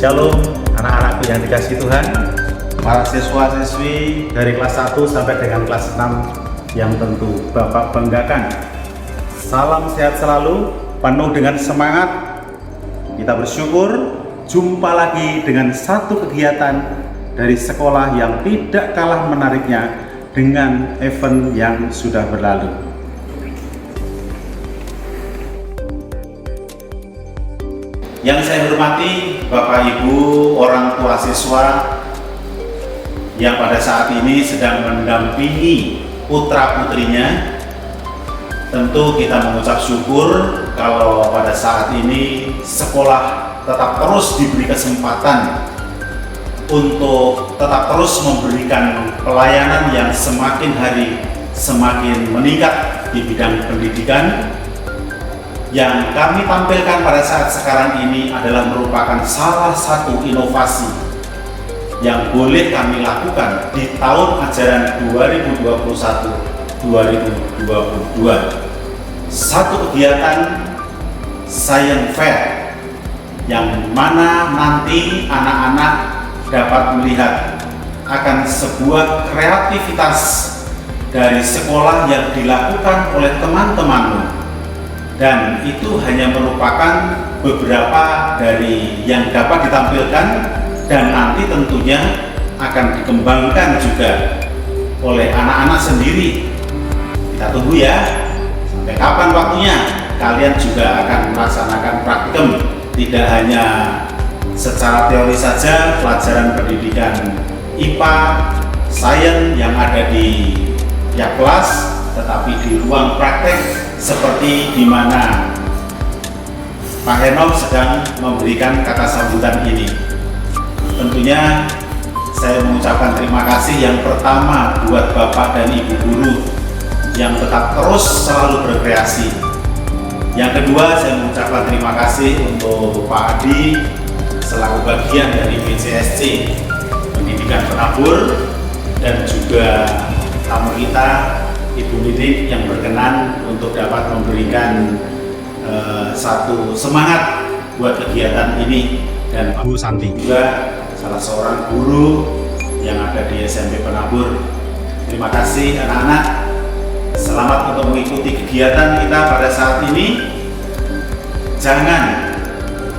Shalom anak-anakku yang dikasihi Tuhan, para siswa-siswi dari kelas 1 sampai dengan kelas 6 yang tentu Bapak banggakan. Salam sehat selalu, penuh dengan semangat. Kita bersyukur jumpa lagi dengan satu kegiatan dari sekolah yang tidak kalah menariknya dengan event yang sudah berlalu. Yang saya hormati Bapak Ibu, orang tua siswa yang pada saat ini sedang mendampingi putra-putrinya, tentu kita mengucap syukur kalau pada saat ini sekolah tetap terus diberi kesempatan untuk tetap terus memberikan pelayanan yang semakin hari semakin meningkat di bidang pendidikan. Yang kami tampilkan pada saat sekarang ini adalah merupakan salah satu inovasi yang boleh kami lakukan di tahun ajaran 2021-2022. Satu kegiatan Science Fair yang mana nanti anak-anak dapat melihat akan sebuah kreativitas dari sekolah yang dilakukan oleh teman-temanmu. Dan itu hanya merupakan beberapa dari yang dapat ditampilkan dan nanti tentunya akan dikembangkan juga oleh anak-anak sendiri. Kita tunggu ya, sampai kapan waktunya kalian juga akan melaksanakan praktikum, tidak hanya secara teori saja pelajaran pendidikan IPA, sains yang ada di tiap kelas, tetapi di ruang praktek seperti di mana Pak Henok sedang memberikan kata sambutan ini. Tentunya saya mengucapkan terima kasih yang pertama buat Bapak dan Ibu guru yang tetap terus selalu berkreasi. Yang kedua, saya mengucapkan terima kasih untuk Pak Adi selaku bagian dari BCSC Pendidikan Penabur, dan juga tamu kita Ibu Lidik yang berkenan untuk dapat memberikan satu semangat buat kegiatan ini, dan Pak Bu Santi juga salah seorang guru yang ada di SMP Penabur. Terima kasih anak-anak, selamat untuk mengikuti kegiatan kita pada saat ini. Jangan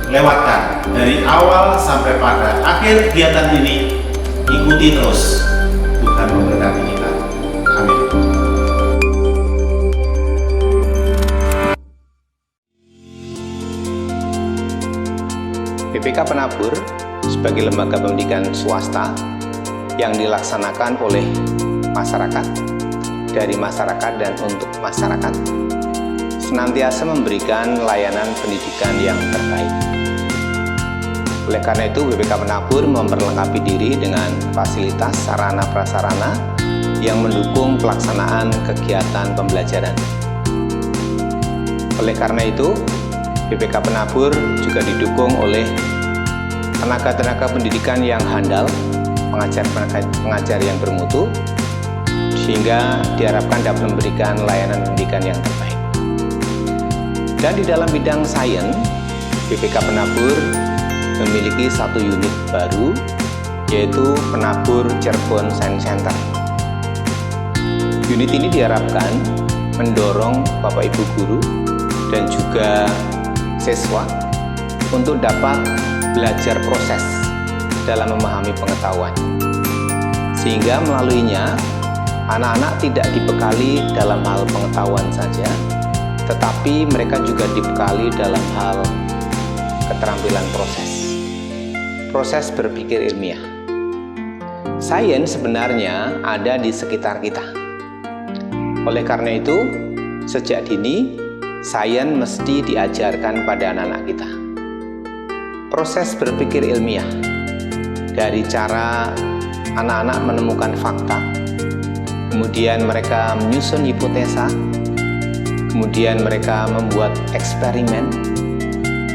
lewatkan dari awal sampai pada akhir kegiatan ini, ikuti terus. Tuhan memberkati kita. Amin. BPK Penabur sebagai lembaga pendidikan swasta yang dilaksanakan oleh masyarakat, dari masyarakat dan untuk masyarakat, senantiasa memberikan layanan pendidikan yang terbaik. Oleh karena itu, BPK Penabur memperlengkapi diri dengan fasilitas sarana prasarana yang mendukung pelaksanaan kegiatan pembelajaran. Oleh karena itu, BPK Penabur juga didukung oleh tenaga-tenaga pendidikan yang handal, pengajar yang bermutu, sehingga diharapkan dapat memberikan layanan pendidikan yang terbaik. Dan di dalam bidang sains, BPK Penabur memiliki satu unit baru, yaitu Penabur Cirebon Science Center. Unit ini diharapkan mendorong Bapak Ibu guru dan juga siswa untuk dapat belajar proses dalam memahami pengetahuan, sehingga melaluinya anak-anak tidak dibekali dalam hal pengetahuan saja, tetapi mereka juga dibekali dalam hal keterampilan proses berpikir ilmiah. Sains sebenarnya ada di sekitar kita. Oleh karena itu, sejak dini, sains mesti diajarkan pada anak-anak kita. Proses berpikir ilmiah, dari cara anak-anak menemukan fakta, kemudian mereka menyusun hipotesa, kemudian mereka membuat eksperimen,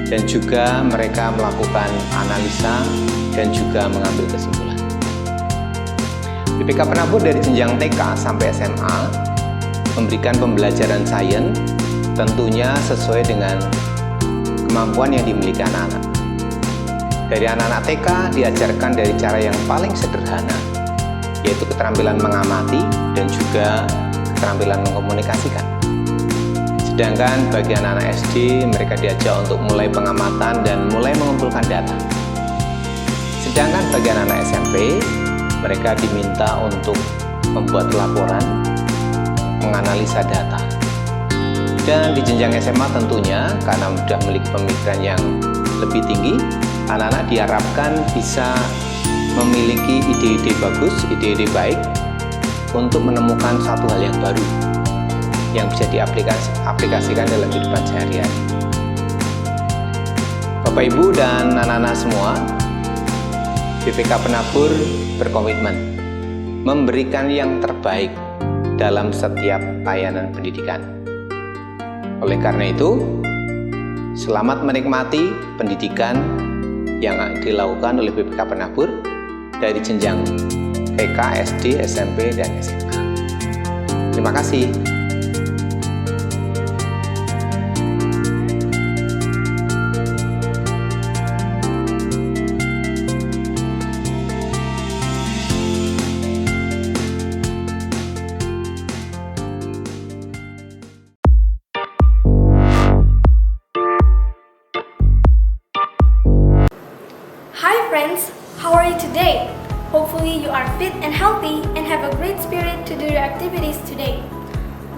dan juga mereka melakukan analisa dan juga mengambil kesimpulan. BPK Penabur dari jenjang TK sampai SMA memberikan pembelajaran sains tentunya sesuai dengan kemampuan yang dimiliki anak-anak. Dari anak-anak TK diajarkan dari cara yang paling sederhana, yaitu keterampilan mengamati dan juga keterampilan mengkomunikasikan. Sedangkan bagi anak-anak SD, mereka diajak untuk mulai pengamatan dan mulai mengumpulkan data. Sedangkan bagi anak-anak SMP, mereka diminta untuk membuat laporan, menganalisa data. Dan di jenjang SMA tentunya, karena sudah memiliki pemikiran yang lebih tinggi, anak-anak diharapkan bisa memiliki ide-ide bagus, ide-ide baik untuk menemukan satu hal yang baru yang bisa diaplikasikan dalam kehidupan sehari-hari. Bapak Ibu dan anak-anak semua, BPK Penabur berkomitmen memberikan yang terbaik dalam setiap layanan pendidikan. Oleh karena itu, selamat menikmati pendidikan yang dilakukan oleh BPK Penabur dari jenjang TK, SD, SMP, dan SMK. Terima kasih. Hi friends, how are you today? Hopefully you are fit and healthy and have a great spirit to do your activities today.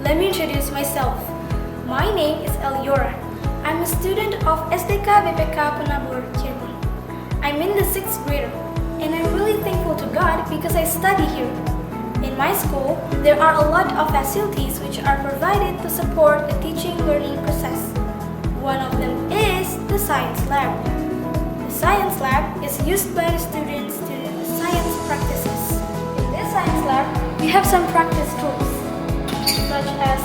Let me introduce myself. My name is Eliora. I'm a student of SDK BPK Penabur Cirebon. I'm in the 6th grade and I'm really thankful to God because I study here. In my school, there are a lot of facilities which are provided to support the teaching-learning process. One of them is the science lab. The science lab is used by the students to do the science practices. In this science lab, we have some practice tools, such as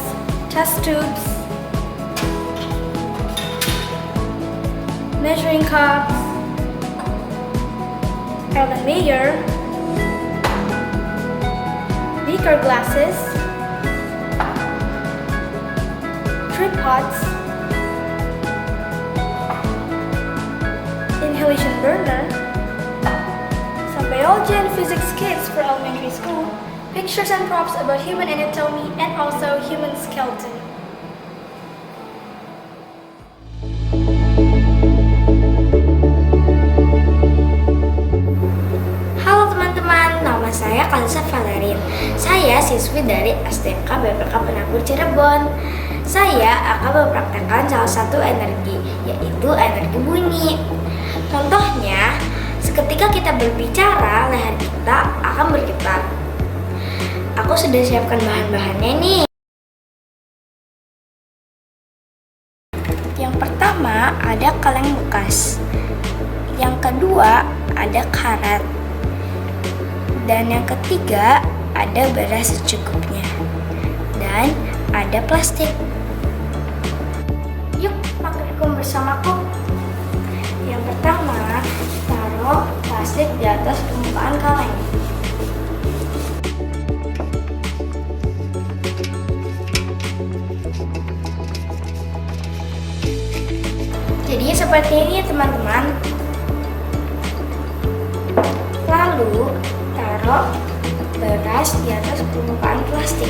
test tubes, measuring cups, Erlenmeyer, beaker glasses, tripods, inhalation burner, some biology and physics kits for elementary school, pictures and props about human anatomy and also human skeleton. Halo teman-teman, nama saya Kalisa Valerin. Saya siswi dari SDK BPK Penabur Cirebon. Saya akan mempraktekkan salah satu energi, yaitu energi bunyi. Contohnya, seketika kita berbicara, leher kita akan bergetar. Aku sudah siapkan bahan-bahannya nih. Yang pertama ada kaleng bekas. Yang kedua ada karet. Dan yang ketiga ada beras secukupnya. Dan ada plastik. Yuk, praktikum bersamaku. Yang pertama, taruh plastik di atas permukaan kaleng. seperti ini ya teman-teman. Lalu taruh beras di atas permukaan plastik.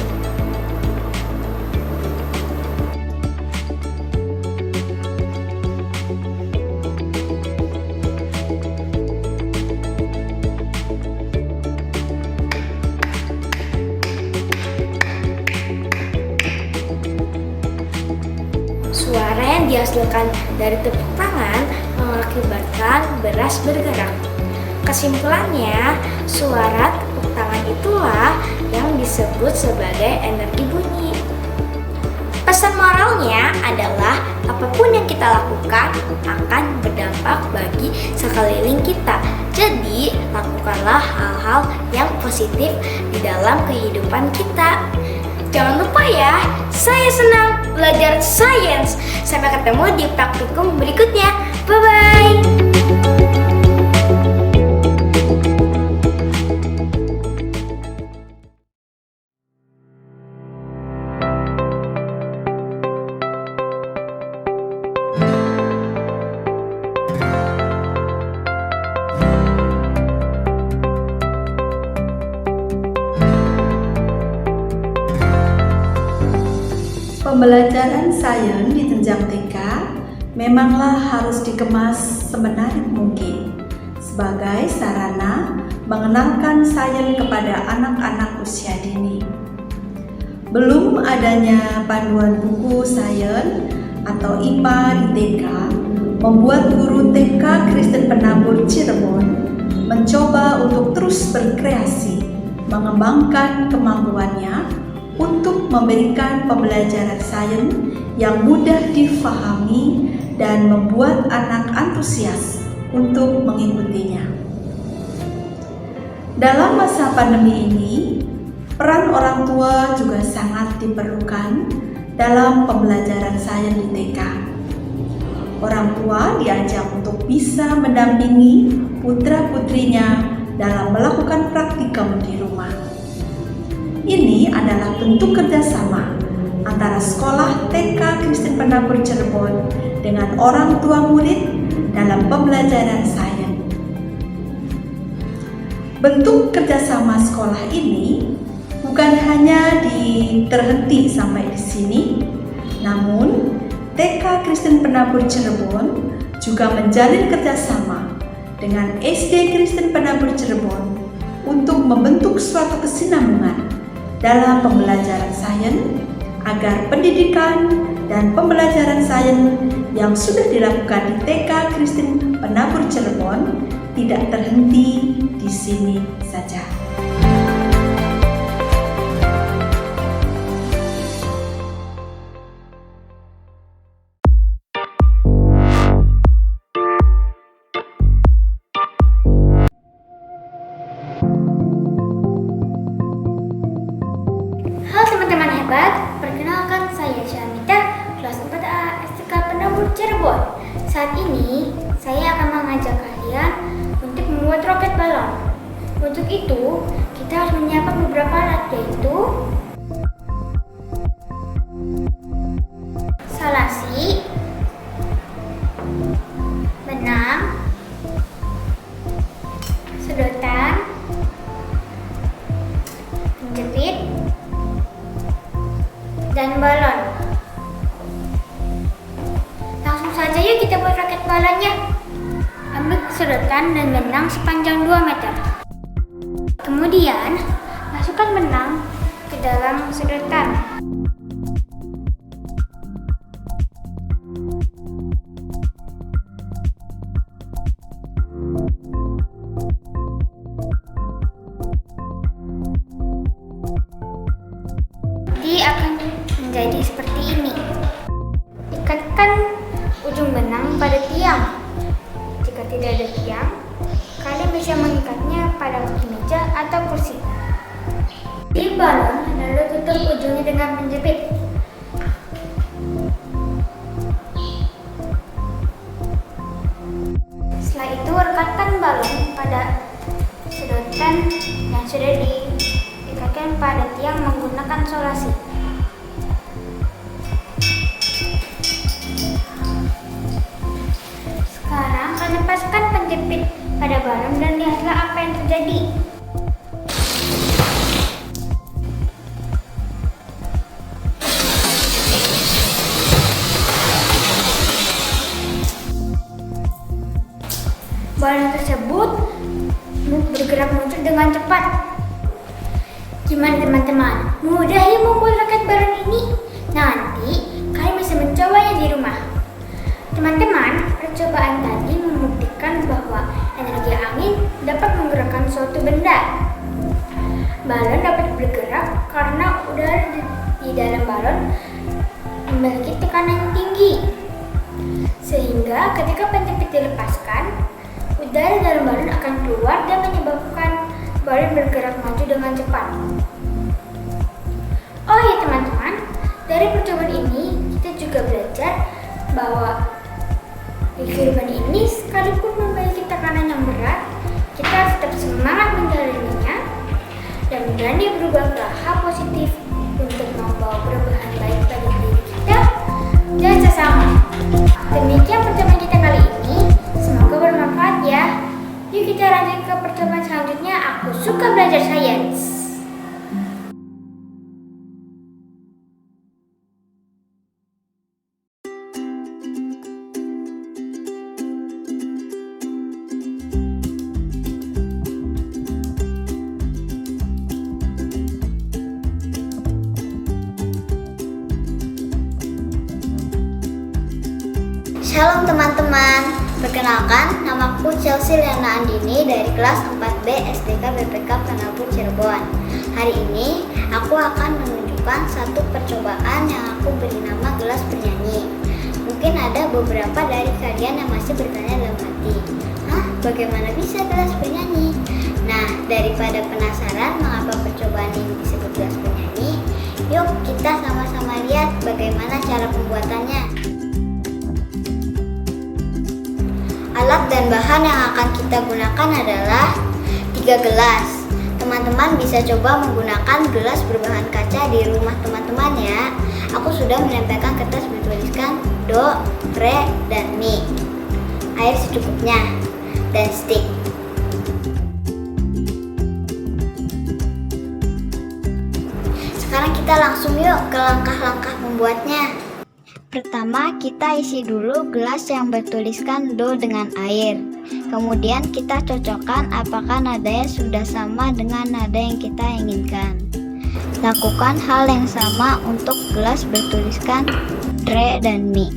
Suara yang dihasilkan dari tepuk tangan mengakibatkan beras bergerak. Kesimpulannya, suara tepuk tangan itulah yang disebut sebagai energi bunyi. Pesan moralnya adalah apapun yang kita lakukan akan berdampak bagi sekeliling kita. Jadi, lakukanlah hal-hal yang positif di dalam kehidupan kita. Jangan lupa ya, saya senang belajar sains. Sampai ketemu di praktikum berikutnya. Bye-bye. Pembelajaran sains di jenjang TK memanglah harus dikemas semenarik mungkin sebagai sarana mengenalkan sains kepada anak-anak usia dini. Belum adanya panduan buku sains atau IPA di TK membuat guru TK Kristen Penabur Cirebon mencoba untuk terus berkreasi, mengembangkan kemampuannya untuk memberikan pembelajaran sains yang mudah difahami dan membuat anak antusias untuk mengikutinya. Dalam masa pandemi ini, peran orang tua juga sangat diperlukan dalam pembelajaran sains di TK. Orang tua diajak untuk bisa mendampingi putra-putrinya dalam melakukan praktikum di rumah. Ini adalah bentuk kerjasama antara sekolah TK Kristen Penabur Cirebon dengan orang tua murid dalam pembelajaran sains. Bentuk kerjasama sekolah ini bukan hanya terhenti sampai di sini, namun TK Kristen Penabur Cirebon juga menjalin kerjasama dengan SD Kristen Penabur Cirebon untuk membentuk suatu kesinambungan dalam pembelajaran sains agar pendidikan dan pembelajaran sains yang sudah dilakukan di TK Kristen Penabur Cirebon tidak terhenti di sini saja. Halo teman-teman hebat, perkenalkan saya Syamita, kelas 4A STK Penabur Cirebon. Saat ini, saya akan mengajak kalian untuk membuat roket balon. Untuk itu, kita harus menyiapkan beberapa alat, yaitu salasi, benang, sedotan, penjepit, dan balon. Langsung saja yuk kita buat roket balonnya. Ambil sedotan dan benang sepanjang 2 meter. Kemudian, masukkan benang ke dalam sedotan. Dia akan menjadi seperti ini. Ikatkan ujung benang pada tiang. Jika tidak ada tiang, kalian bisa mengikatnya pada kaki meja atau kursi. Di balon, lalu tutup ujungnya dengan penjepit. Setelah itu, rekatkan balon pada sedotan yang sudah diikatkan pada tiang menggunakan solasi. dan lihatlah apa yang terjadi. Balon tersebut bergerak muncul dengan cepat. Gimana teman-teman? Mudah ya membuat roket balon ini? Nanti kalian bisa mencobanya di rumah. Teman-teman, percobaan tadi membuktikan bahwa energi angin dapat menggerakkan suatu benda. Balon dapat bergerak karena udara di dalam balon memiliki tekanan yang tinggi. Sehingga ketika pempit dilepaskan, udara dalam balon akan keluar dan menyebabkan balon bergerak maju dengan cepat. Oh ya teman-teman, dari percobaan ini kita juga belajar bahwa di kehidupan ini sekalipun memiliki tekanan yang berat, kita harus tetap semangat menjalaninya dan berani berubah ke hal positif untuk membawa perubahan baik pada diri kita dan sesama. Demikian percobaan kita kali ini, semoga bermanfaat ya. Yuk kita lanjut ke percobaan selanjutnya. Aku suka belajar sains. Shalom teman-teman, perkenalkan namaku Chelsea Liana Andini dari kelas 4B SDK BPK Penabur Cirebon. Hari ini aku akan menunjukkan satu percobaan yang aku beri nama gelas bernyanyi. Mungkin ada beberapa dari kalian yang masih bertanya dalam hati, bagaimana bisa gelas bernyanyi? Nah, daripada penasaran mengapa percobaan ini disebut gelas bernyanyi, yuk kita sama-sama lihat bagaimana cara pembuatannya. Alat dan bahan yang akan kita gunakan adalah 3 gelas. Teman-teman bisa coba menggunakan gelas berbahan kaca di rumah teman-teman ya. Aku sudah menempelkan kertas bertuliskan do, re, dan mi. Air secukupnya dan stick. Sekarang kita langsung yuk ke langkah-langkah membuatnya. Pertama, kita isi dulu gelas yang bertuliskan do dengan air. Kemudian kita cocokkan apakah nadanya sudah sama dengan nada yang kita inginkan. Lakukan hal yang sama untuk gelas bertuliskan re dan mi.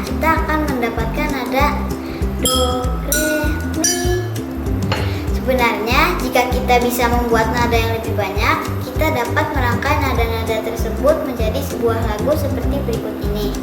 Kita akan mendapatkan nada do, re, mi. Sebenarnya jika kita bisa membuat nada yang lebih banyak, kita dapat merangkai nada-nada tersebut menjadi sebuah lagu seperti berikut ini.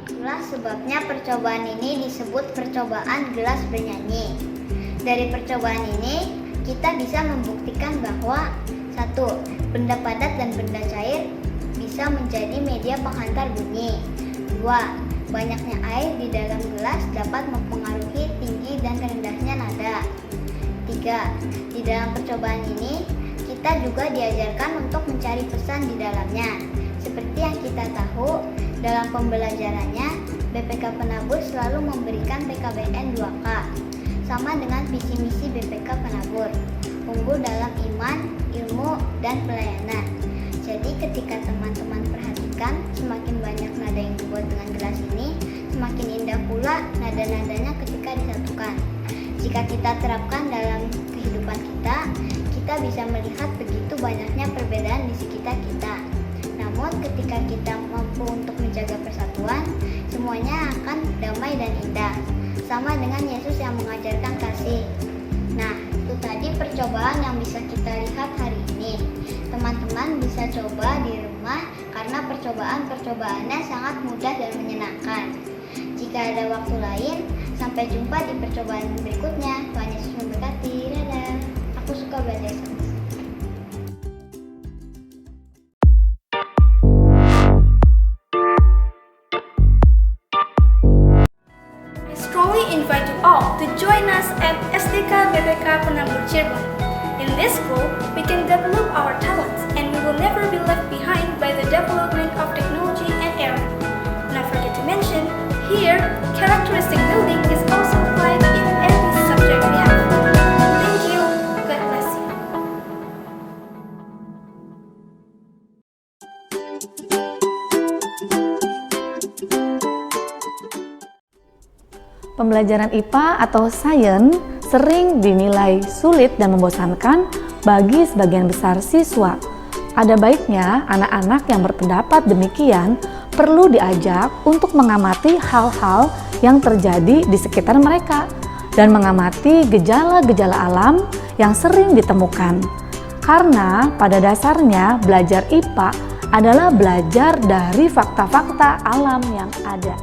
Itulah sebabnya percobaan ini disebut percobaan gelas bernyanyi. Dari percobaan ini, kita bisa membuktikan bahwa 1. Benda padat dan benda cair bisa menjadi media penghantar bunyi. 2. Banyaknya air di dalam gelas dapat mempengaruhi tinggi dan rendahnya nada. 3. Di dalam percobaan ini, kita juga diajarkan untuk mencari pesan di dalamnya. Seperti yang kita tahu, dalam pembelajarannya, BPK Penabur selalu memberikan PKBN 2K, sama dengan visi misi BPK Penabur, unggul dalam iman, ilmu, dan pelayanan. Jadi ketika teman-teman perhatikan, semakin banyak nada yang dibuat dengan gelas ini, semakin indah pula nada-nadanya ketika disatukan. Jika kita terapkan dalam kehidupan kita bisa melihat begitu banyaknya perbedaan di sekitar kita. Namun, namun ketika kita mampu untuk menjaga persatuan, semuanya akan damai dan indah. Sama dengan Yesus yang mengajarkan kasih. Nah, itu tadi percobaan yang bisa kita lihat hari ini. Teman-teman bisa coba di rumah karena percobaan-percobaannya sangat mudah dan menyenangkan. Jika ada waktu lain, sampai jumpa di percobaan berikutnya. Tuhan Yesus memberkati. Dadah. Aku suka belajar sains. I strongly invite you all to join us at SDK BPK Penambur Cirebon. In this school, we can develop our talents and we will never be left behind by the development of technology and era. Not forget to mention, here, characteristic building is also applied in every subject we have. Thank you. God bless you. Pembelajaran IPA atau sains sering dinilai sulit dan membosankan bagi sebagian besar siswa. Ada baiknya anak-anak yang berpendapat demikian perlu diajak untuk mengamati hal-hal yang terjadi di sekitar mereka dan mengamati gejala-gejala alam yang sering ditemukan. Karena pada dasarnya belajar IPA adalah belajar dari fakta-fakta alam yang ada.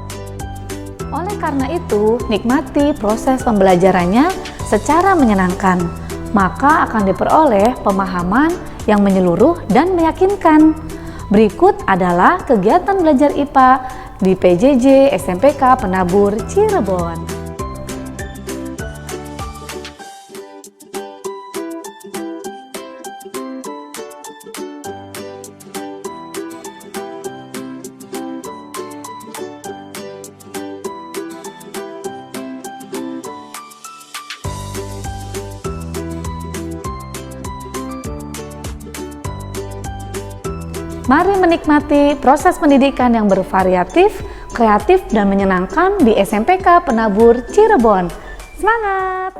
Oleh karena itu, nikmati proses pembelajarannya secara menyenangkan, maka akan diperoleh pemahaman yang menyeluruh dan meyakinkan. Berikut adalah kegiatan belajar IPA di PJJ SMPK Penabur Cirebon. Mari menikmati proses pendidikan yang bervariatif, kreatif, dan menyenangkan di SMPK Penabur Cirebon. Semangat!